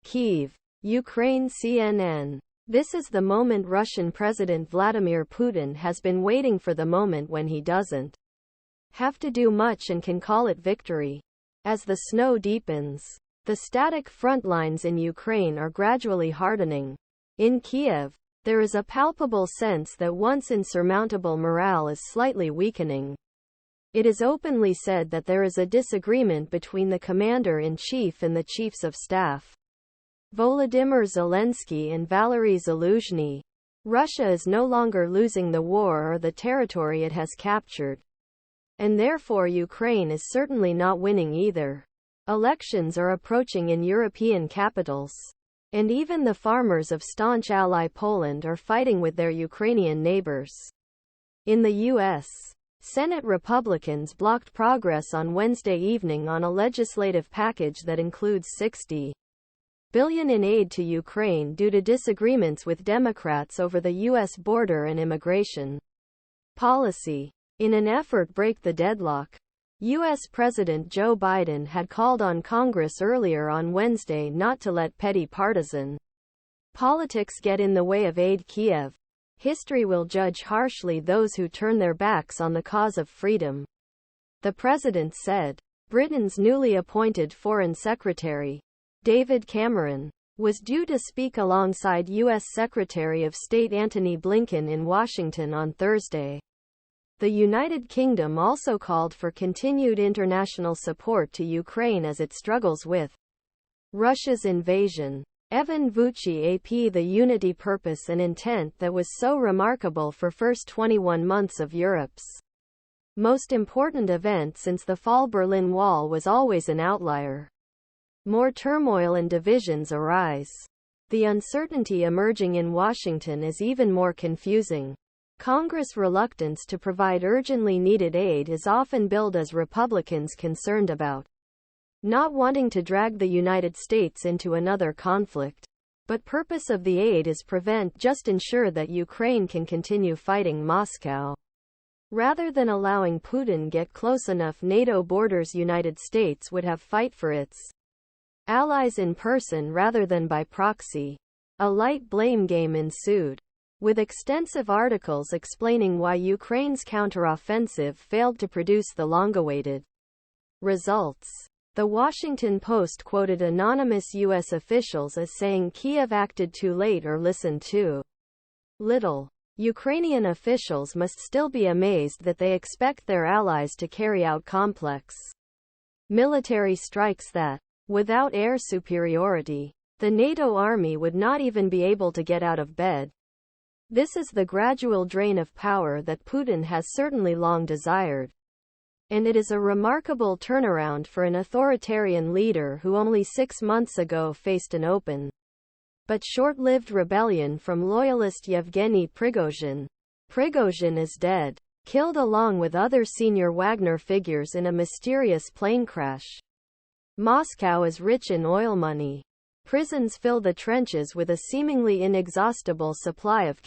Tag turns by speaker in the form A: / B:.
A: Kyiv, Ukraine. CNN. This is the moment Russian President Vladimir Putin has been waiting for, the moment when he doesn't have to do much and can call it victory. As the snow deepens, the static front lines in Ukraine are gradually hardening. In Kiev, there is a palpable sense that once insurmountable morale is slightly weakening. It is openly said that there is a disagreement between the commander-in-chief and the chiefs of staff, Volodymyr Zelensky and Valery Zaluzhny. Russia is no longer losing the war or the territory it has captured. And therefore Ukraine is certainly not winning either. Elections are approaching in European capitals. And even the farmers of staunch ally Poland are fighting with their Ukrainian neighbors. In the U.S., Senate Republicans blocked progress on Wednesday evening on a legislative package that includes $60 billion in aid to Ukraine due to disagreements with Democrats over the U.S. border and immigration policy. In an effort to break the deadlock, U.S. President Joe Biden had called on Congress earlier on Wednesday not to let petty partisan politics get in the way of aid. Kiev. History will judge harshly those who turn their backs on the cause of freedom, the president said. Britain's newly appointed Foreign Secretary, David Cameron, was due to speak alongside U.S. Secretary of State Antony Blinken in Washington on Thursday. The United Kingdom also called for continued international support to Ukraine as it struggles with Russia's invasion. VucciAP. The unity, purpose and intent that was so remarkable for first 21 months of Europe's most important event since the fall. Berlin Wall was always an outlier. More turmoil and divisions arise. The uncertainty emerging in Washington is even more confusing. Congress' reluctance to provide urgently needed aid is often billed as Republicans concerned about not wanting to drag the United States into another conflict. But purpose of the aid is just ensure that Ukraine can continue fighting Moscow. Rather than allowing Putin get close enough NATO borders, United States would have fight for its allies in person rather than by proxy. A light blame game ensued, with extensive articles explaining why Ukraine's counteroffensive failed to produce the long-awaited results. The Washington Post quoted anonymous U.S. officials as saying Kyiv acted too late or listened too little. Ukrainian officials must still be amazed that they expect their allies to carry out complex military strikes that, without air superiority, the NATO army would not even be able to get out of bed. This is the gradual drain of power that Putin has certainly long desired. And it is a remarkable turnaround for an authoritarian leader who only 6 months ago faced an open but short-lived rebellion from loyalist Yevgeny Prigozhin. Prigozhin is dead, killed along with other senior Wagner figures in a mysterious plane crash. Moscow is rich in oil money. Prisons fill the trenches with a seemingly inexhaustible supply of